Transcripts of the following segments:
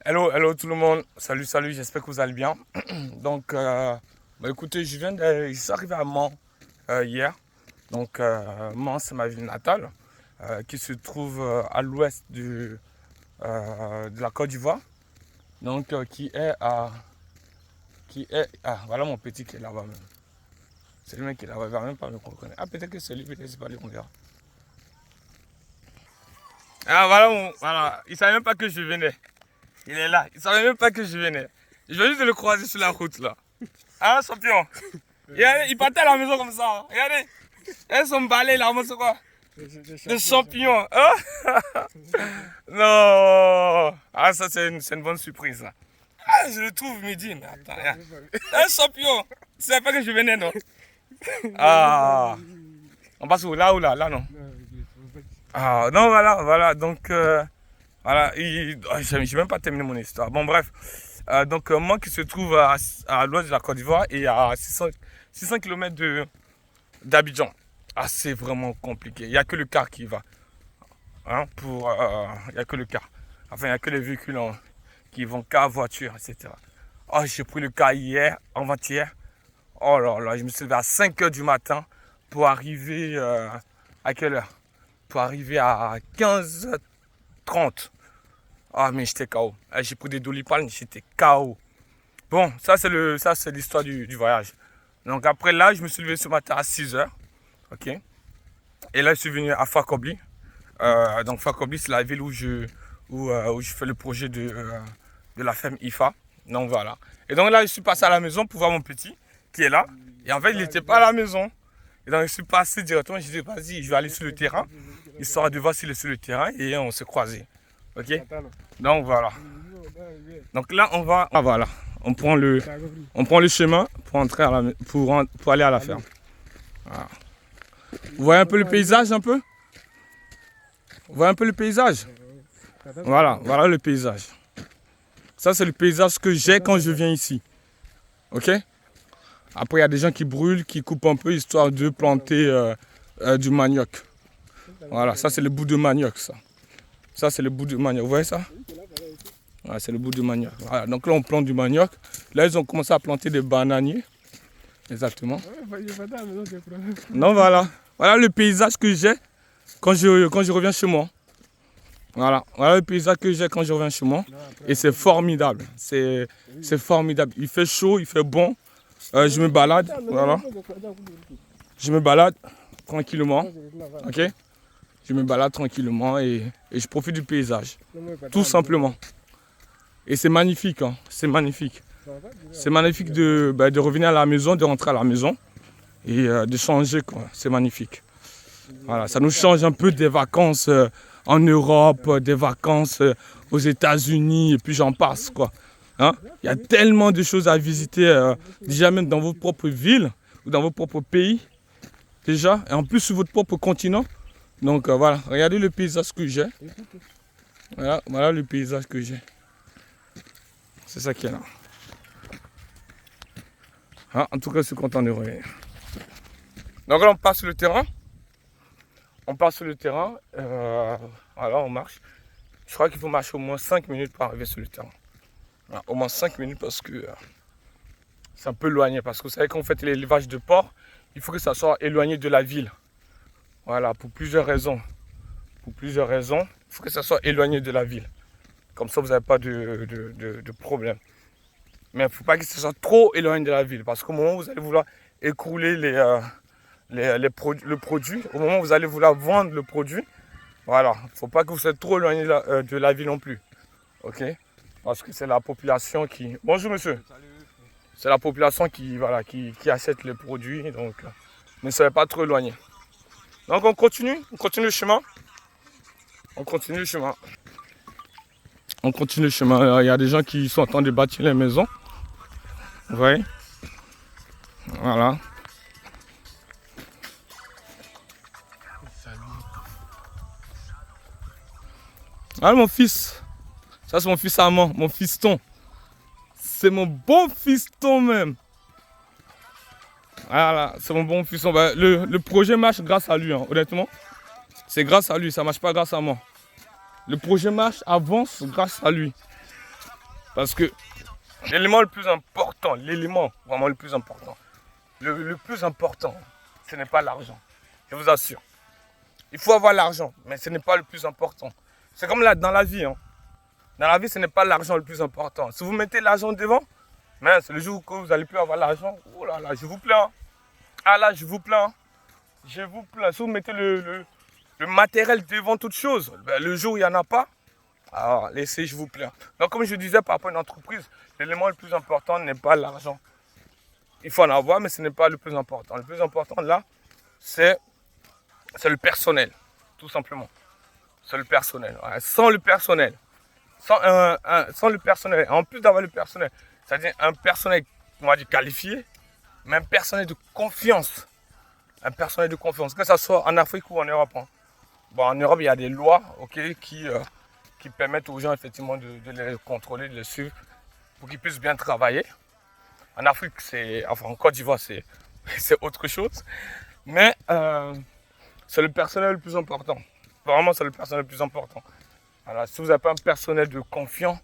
Hello, hello tout le monde. Salut, salut, j'espère que vous allez bien. Donc, écoutez, je suis arrivé à Mans hier. Donc, Mans, c'est ma ville natale qui se trouve à l'ouest de la Côte d'Ivoire. Donc, voilà mon petit qui est là-bas même. C'est le mec qui est là-bas, il va même pas me reconnaître. Ah, peut-être que c'est lui, peut-être c'est pas lui, on verra. Ah, voilà, voilà, il savait même pas que je venais. Il est là, il savait même pas que je venais. Je viens juste de le croiser sur la route là. Ah, champion. Regardez, il partait à la maison comme ça. Hein. Regardez. Elles sont balais là, c'est quoi? Des champignons. Hein? Non. Ah, ça, c'est une bonne surprise. Là. Ah, je le trouve midi. Mais attends, regarde. Un champion. Tu savais pas que je venais, non? Ah. On passe où? Là ou là? Là, non? Ah, non, voilà, voilà. Donc, voilà. Je n'ai même pas terminé mon histoire. Bon, bref. Donc, moi qui se trouve à l'ouest de la Côte d'Ivoire et à 600 km d'Abidjan. Ah, c'est vraiment compliqué. Il n'y a que le car qui va. Hein, il n'y a que le car. Enfin, il n'y a que les véhicules qui vont car, voiture, etc. Oh, j'ai pris le car hier, avant-hier. Oh là là, je me suis levé à 5 heures du matin pour arriver à quelle heure? Pour arriver à 15h30. Ah, mais j'étais KO. J'ai pris des doliprane, j'étais KO. Bon, ça c'est l'histoire du voyage. Donc après là, je me suis levé ce matin à 6 heures. Ok. Et là, je suis venu à Fakobli. Donc Fakobli, c'est la ville où je fais le projet de la ferme IFA. Donc voilà. Et donc là, je suis passé à la maison pour voir mon petit qui est là. Et en fait, il n'était pas à la maison. Et donc je suis passé directement, je dit vas-y, je vais aller sur le terrain. Histoire de voir s'il est sur le terrain et on s'est croisés. Ok. Donc voilà. Donc là, on va. Ah voilà. On prend le chemin pour entrer pour aller à la ferme. Voilà. Vous voyez un peu le paysage un peu? Vous voyez un peu le paysage? Voilà, voilà le paysage. Ça, c'est le paysage que j'ai quand je viens ici. Ok? Après, il y a des gens qui brûlent, qui coupent un peu histoire de planter du manioc. Voilà, ça, c'est le bout de manioc, ça. Ça, c'est le bout de manioc. Vous voyez ça? Voilà, c'est le bout de manioc. Voilà, donc là, on plante du manioc. Là, ils ont commencé à planter des bananiers. Exactement. Non, voilà. Voilà le paysage que j'ai quand je reviens chez moi. Voilà, voilà le paysage que j'ai quand je reviens chez moi. Et c'est formidable. C'est formidable. Il fait chaud, il fait bon. Je me balade. Voilà. Je me balade tranquillement. Ok? Je me balade tranquillement et je profite du paysage. Tout simplement. Et c'est magnifique. Hein. C'est magnifique. C'est magnifique de revenir à la maison, de rentrer à la maison et de changer. C'est magnifique. Voilà, ça nous change un peu des vacances en Europe, des vacances aux États-Unis et puis j'en passe quoi. Hein? Il y a tellement de choses à visiter déjà même dans votre propre ville ou dans votre propre pays déjà et en plus sur votre propre continent. Donc voilà, regardez le paysage que j'ai. Voilà, voilà le paysage que j'ai. C'est ça qui est là. Ah, en tout cas, je suis content de revenir. Donc là, on passe sur le terrain. On passe sur le terrain. Voilà, on marche. Je crois qu'il faut marcher au moins 5 minutes pour arriver sur le terrain. Voilà, au moins 5 minutes parce que c'est un peu éloigné. Parce que vous savez, quand vous faites l'élevage de porc, il faut que ça soit éloigné de la ville. Voilà, pour plusieurs raisons. Pour plusieurs raisons, il faut que ça soit éloigné de la ville. Comme ça, vous n'avez pas de problème. Mais il ne faut pas que ça soit trop éloigné de la ville. Parce qu'au moment où vous allez vouloir écrouler le produit, au moment où vous allez vouloir vendre le produit, voilà, il ne faut pas que vous soyez trop éloigné de la ville non plus. Ok? Parce que c'est la population qui... Bonjour monsieur. C'est la population voilà, qui achète les produits. Donc, ne soyez pas trop éloigné. Donc on continue le chemin. On continue le chemin. On continue le chemin. Il y a des gens qui sont en train de bâtir les maisons. Vous voyez? Voilà. Ah mon fils. Ça c'est mon fils amant, mon fiston. C'est mon bon fiston même. Voilà, c'est mon bon fiston. Le projet marche grâce à lui, hein, honnêtement. C'est grâce à lui, ça marche pas grâce à moi. Le projet marche, avance grâce à lui. Parce que l'élément le plus important, l'élément vraiment le plus important, le plus important, ce n'est pas l'argent. Je vous assure. Il faut avoir l'argent, mais ce n'est pas le plus important. C'est comme là, dans la vie. Hein. Dans la vie, ce n'est pas l'argent le plus important. Si vous mettez l'argent devant, mais c'est le jour que vous n'allez plus avoir l'argent. Oh là là, je vous plains. Ah là, je vous plains. Je vous plains. Si vous mettez le matériel devant toute chose, ben, le jour où il n'y en a pas, alors laissez, je vous plains. Donc comme je disais par rapport à une entreprise, l'élément le plus important n'est pas l'argent. Il faut en avoir, mais ce n'est pas le plus important. Le plus important là, c'est le personnel, tout simplement. C'est le personnel. Ouais. Sans le personnel, sans le personnel, en plus d'avoir le personnel, c'est-à-dire un personnel, on va dire qualifié, mais un personnel de confiance. Un personnel de confiance, que ce soit en Afrique ou en Europe. Hein. Bon, en Europe, il y a des lois qui permettent aux gens effectivement de les contrôler, de les suivre, pour qu'ils puissent bien travailler. En Afrique, en Côte d'Ivoire, c'est autre chose. Mais c'est le personnel le plus important. Vraiment, c'est le personnel le plus important. Alors, si vous n'avez pas un personnel de confiance,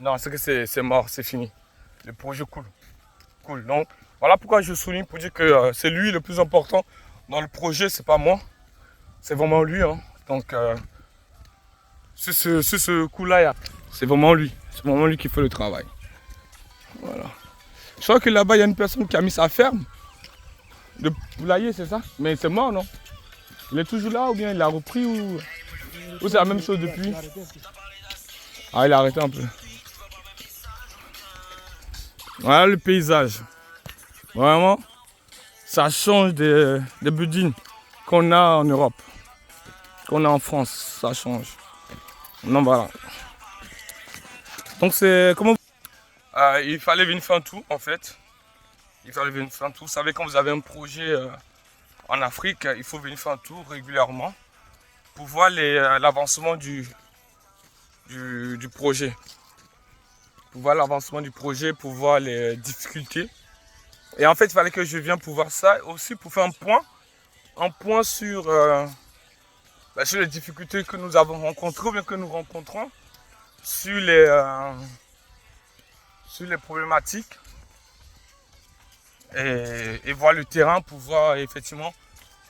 non, c'est que c'est mort, c'est fini. Le projet coule. Donc, voilà pourquoi je souligne pour dire que c'est lui le plus important dans le projet, c'est pas moi. C'est vraiment lui. Hein. Donc, sur ce coup-là, c'est vraiment lui. C'est vraiment lui qui fait le travail. Voilà. Je crois que là-bas, il y a une personne qui a mis sa ferme de poulailler, c'est ça? Mais c'est mort, non? Il est toujours là ou bien il a repris ou c'est la même chose depuis? Ah, il a arrêté un peu. Voilà le paysage. Vraiment, ça change des buildings qu'on a en Europe, qu'on a en France, ça change. Non, voilà. Donc c'est comment il fallait venir faire un tour en fait. Il fallait venir faire un tour. Vous savez, quand vous avez un projet en Afrique, il faut venir faire un tour régulièrement pour voir l'avancement du projet. Pour voir l'avancement du projet, pour voir les difficultés. Et en fait, il fallait que je vienne pour voir ça aussi, pour faire un point sur les difficultés que nous avons rencontrées ou bien que nous rencontrons, sur les problématiques et voir le terrain pour voir effectivement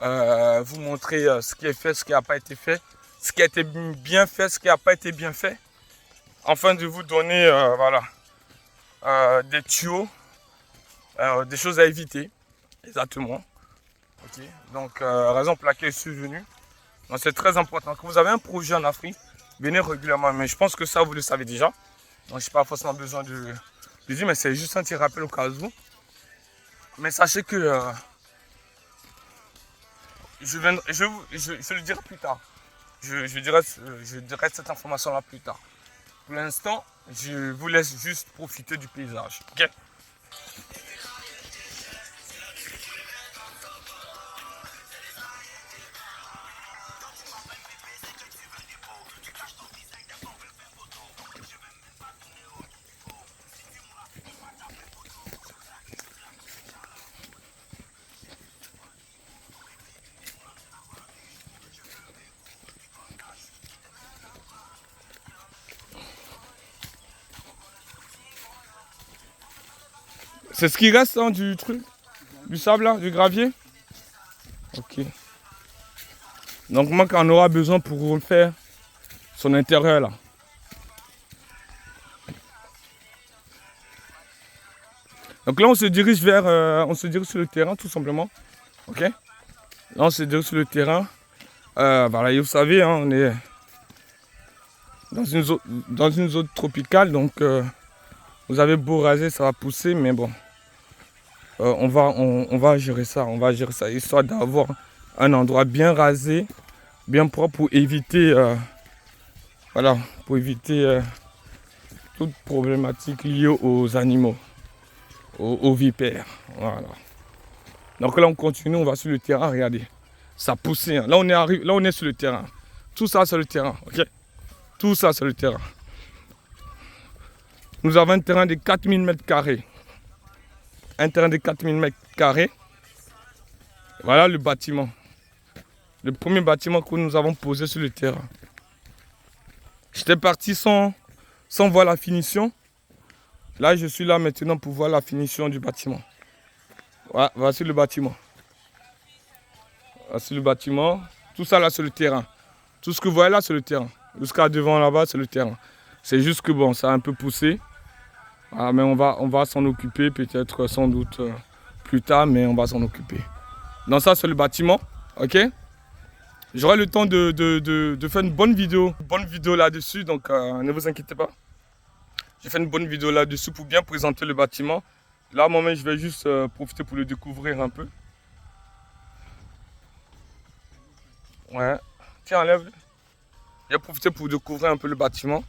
vous montrer ce qui est fait, ce qui n'a pas été fait, ce qui a été bien fait, ce qui n'a pas été bien fait, afin de vous donner des tuyaux, des choses à éviter, exactement. Okay. Donc, raison pour laquelle je suis venu. Donc, c'est très important. Quand vous avez un projet en Afrique, venez régulièrement. Mais je pense que ça, vous le savez déjà. Donc, je n'ai pas forcément besoin de dire, mais c'est juste un petit rappel au cas où. Mais sachez que je le dirai plus tard. Je dirai cette information-là plus tard. Pour l'instant, je vous laisse juste profiter du paysage. Okay? C'est ce qui reste hein, du truc, du sable là, du gravier. Ok. Donc moi quand on aura besoin pour refaire son intérieur là. Donc là on se dirige sur le terrain tout simplement. Ok. Là on se dirige sur le terrain. Voilà, et vous savez, hein, on est dans une zone tropicale, donc vous avez beau raser, ça va pousser, mais bon. On va gérer ça, histoire d'avoir un endroit bien rasé, bien propre pour éviter, toute problématique liée aux animaux, aux vipères. Voilà. Donc là on continue, on va sur le terrain, regardez, ça pousse. Hein. Là on est sur le terrain. Tout ça c'est le terrain, ok? Tout ça c'est le terrain. Nous avons un terrain de 4000 mètres carrés. Un terrain de 4000 mètres carrés. Voilà le bâtiment. Le premier bâtiment que nous avons posé sur le terrain. J'étais parti sans sans voir la finition. Là, je suis là maintenant pour voir la finition du bâtiment. Ouais, voici le bâtiment. Voici le bâtiment. Tout ça là, c'est le terrain. Tout ce que vous voyez là, c'est le terrain. Jusqu'à devant là-bas, c'est le terrain. C'est juste que bon, ça a un peu poussé. Ah, mais on va s'en occuper peut-être sans doute plus tard, mais on va s'en occuper. Donc ça, c'est le bâtiment. Ok. J'aurai le temps de faire une bonne vidéo là-dessus, donc ne vous inquiétez pas. J'ai fait une bonne vidéo là-dessus pour bien présenter le bâtiment. Là, moi-même, je vais juste profiter pour le découvrir un peu. Ouais. Tiens, enlève-le. J'ai profité pour découvrir un peu le bâtiment.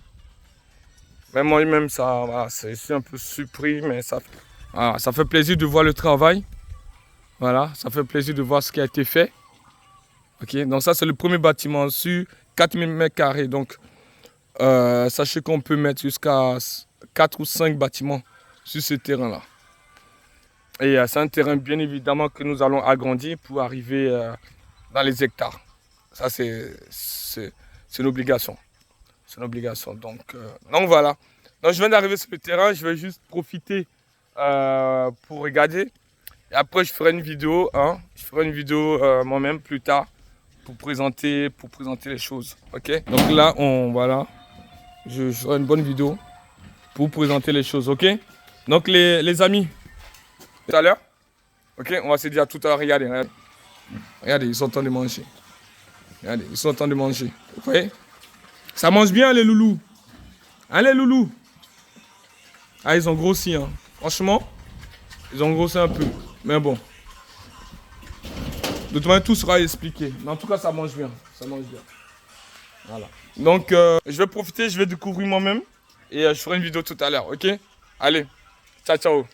Mais moi-même, ça, voilà, je suis un peu surpris, mais voilà, ça fait plaisir de voir le travail. Voilà, ça fait plaisir de voir ce qui a été fait. Ok, donc ça, c'est le premier bâtiment sur 4000 m². Donc, sachez qu'on peut mettre jusqu'à 4 ou 5 bâtiments sur ce terrain-là. Et c'est un terrain, bien évidemment, que nous allons agrandir pour arriver dans les hectares. Ça, c'est une obligation. C'est une obligation. Donc voilà. Donc, je viens d'arriver sur le terrain. Je vais juste profiter pour regarder. Et après, je ferai une vidéo. Hein. Je ferai une vidéo moi-même plus tard pour présenter les choses. Ok. Donc là, voilà. Je ferai une bonne vidéo pour présenter les choses. Ok. Donc les amis, tout à l'heure. Ok. On va se dire à tout à l'heure. Regardez, regardez. Regardez, ils sont en train de manger. Regardez, ils sont en train de manger. Vous voyez? Ça mange bien les loulous. Hein les loulous? Ah, ils ont grossi. Hein. Franchement, ils ont grossi un peu. Mais bon. De toute manière, tout sera expliqué. Mais en tout cas, ça mange bien. Ça mange bien. Voilà. Donc, je vais profiter, je vais découvrir moi-même. Et je ferai une vidéo tout à l'heure. Ok? Allez. Ciao, ciao.